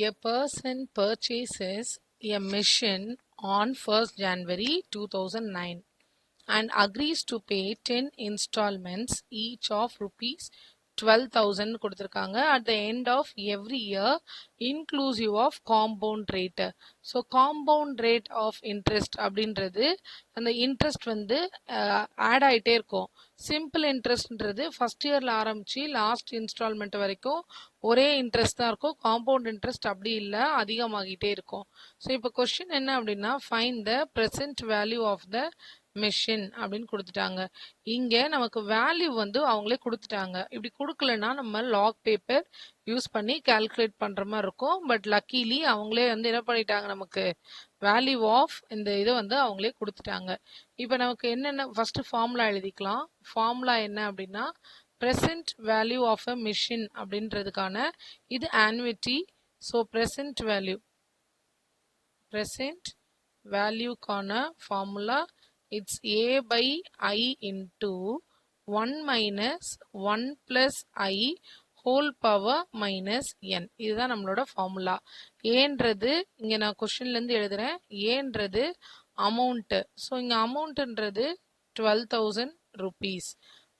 A person purchases a machine on 1st January 2009 and agrees to pay 10 installments each of rupees 12,000 கொடுத்திருக்காங்க at the end of every year inclusive of compound rate. So compound rate of interest அப்படின்றது அந்த interest வந்து add ஆகிட்டே இருக்கும். Simple இன்ட்ரெஸ்ட்ன்றது first இயரில் ஆரம்பித்து last instalment வரைக்கும் ஒரே இன்ட்ரெஸ்ட் தான் இருக்கும். காம்பவுண்ட் இன்ட்ரெஸ்ட் அப்படி இல்லை, அதிகமாகிட்டே இருக்கும். ஸோ இப்போ கொஸ்டின் என்ன அப்படின்னா, find the present value of the machine அப்படின்னு கொடுத்துட்டாங்க. இங்க நமக்கு வேல்யூ வந்து அவங்களே கொடுத்துட்டாங்க. இப்படி கொடுக்கலன்னா நம்ம லாக் பேப்பர் யூஸ் பண்ணி கால்குலேட் பண்ற மாதிரி இருக்கும். பட் லக்கிலி அவங்களே வந்து என்ன பண்ணிட்டாங்க, நமக்கு வேல்யூ ஆஃப் இந்த இதை வந்து அவங்களே கொடுத்துட்டாங்க. இப்போ நமக்கு என்னென்ன ஃபர்ஸ்ட் ஃபார்முலா எழுதிக்கலாம். ஃபார்முலா என்ன அப்படின்னா, present value of a machine அப்படின்றதுக்கான இது ஆன்விட்டி. ஸோ ப்ரெசன்ட் வேல்யூக்கான formula it's a by I into 1 minus 1 plus I whole power minus n. இதுதான் நம்மளோட ஃபார்முலா. ஏன்றது இங்க நான் கொஸ்டின்ல இருந்து எழுதுறேன். ஏன்றது அமௌண்ட். ஸோ இங்க அமௌண்ட்ன்றது 12,000 rupees.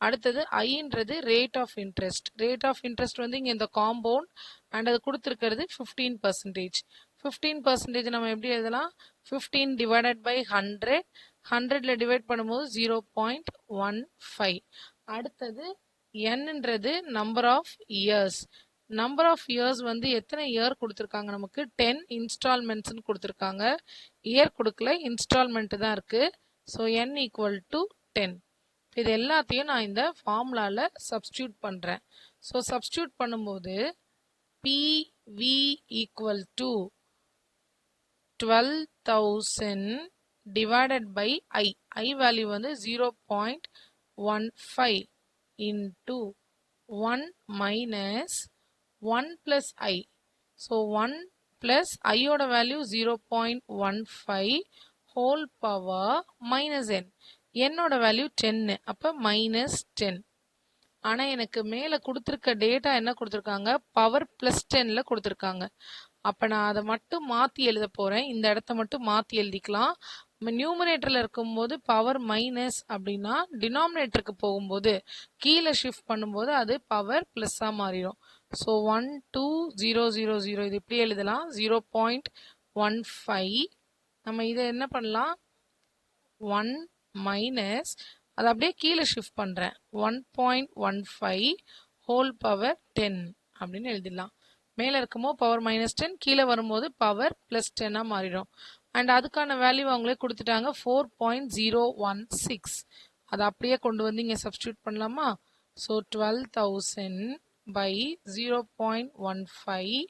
அடுத்தது ஐன்றது rate of interest. Rate of interest வந்து இங்க இந்த காம்பவுண்ட் அண்ட் அது கொடுத்துருக்கிறது 15%. 15% நம்ம எப்படி எழுதலாம், 15 டிவைடட் பை 100. 100ல டிவைட் பண்ணும்போது 0.15. அடுத்தது என்னன்றது number of years. Number of years வந்து எத்தனை இயர் கொடுத்துருக்காங்க, நமக்கு 10 இன்ஸ்டால்மெண்ட்ஸ்னு கொடுத்துருக்காங்க. இயர் கொடுக்கல, இன்ஸ்டால்மெண்ட் தான் இருக்கு. So n equal to 10. இது எல்லாத்தையும் நான் இந்த ஃபார்முலால சப்ஸ்டியூட் பண்றேன். ஸோ சப்ஸ்டியூட் பண்ணும்போது PV equal to 12,000 divided by I value வந்து 0.15 into 1 minus 1 plus I. So 1 plus I ஓட value 0.15 whole power minus n. n ஓட value 10. அப்ப minus 10. ஆனா எனக்கு மேல கொடுத்திருக்க டேட்டா என்ன கொடுத்திருக்காங்க, பவர் பிளஸ் 10ல கொடுத்திருக்காங்க. அப்ப நான் அதை மட்டும் மாத்தி எழுத போறேன். இந்த இடத்த மட்டும் மாத்தி எழுதிக்கலாம். நியூமரேட்டர்ல இருக்கும்போது பவர் மைனஸ் அப்படின்னா டினாமினேட்டருக்கு போகும்போது கீழே ஷிஃப்ட் பண்ணும்போது அது பவர் பிளஸ்ஸா மாறிடும். ஸோ 1 2 0 0 0 இது இப்படி எழுதலாம். 0.15 நம்ம இதை என்ன பண்ணலாம், 1 மைனஸ் அதை அப்படியே கீழே ஷிஃப்ட் பண்றேன். 1.15 ஹோல் பவர் 10 அப்படின்னு எழுதிடலாம். மேல இருக்கும்போது பவர் மைனஸ் 10, கீழே வரும்போது பவர் பிளஸ் 10 மாறிடும். அண்ட் அதுக்கான வேல்யூ அவங்களே கொடுத்துட்டாங்க 4.016. அதை அப்படியே கொண்டு வந்து இங்க சப்ஸ்டியூட் பண்ணலாமா. So 12,000 by 0.15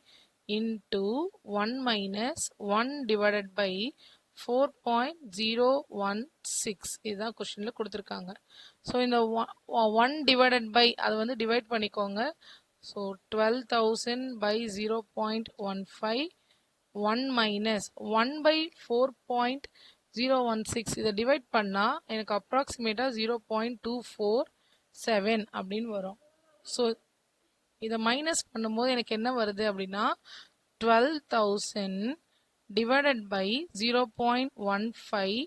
into 1 minus 1 divided by 4.016. இதுதான் கொஸ்டின்ல கொடுத்துருக்காங்க. ஸோ இந்த 1 divided by அதை வந்து டிவைட் பண்ணிக்கோங்க. ஸோ 12,000 by 0.15 1 minus 1 by 4.016 இதை டிவைட் பண்ணா எனக்கு அப்ராக்சிமேட்டா 0.247 அப்படின்னு வரும். ஸோ இதை மைனஸ் பண்ணும்போது எனக்கு என்ன வருது அப்படின்னா 12,000 divided by 0.15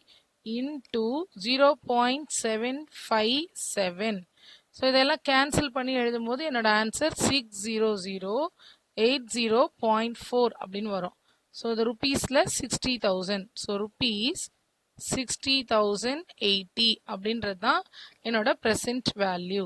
into 0.757. ஸோ இதெல்லாம் கேன்சல் பண்ணி எழுதும் போது என்னோட ஆன்சர் 60080.4 அப்படின்னு வரும். ஸோ இந்த ருபீஸ்ல 60,000. ஸோ ருபீஸ் 60,080 அப்படின்றது தான் என்னோட ப்ரெசன்ட் வேல்யூ.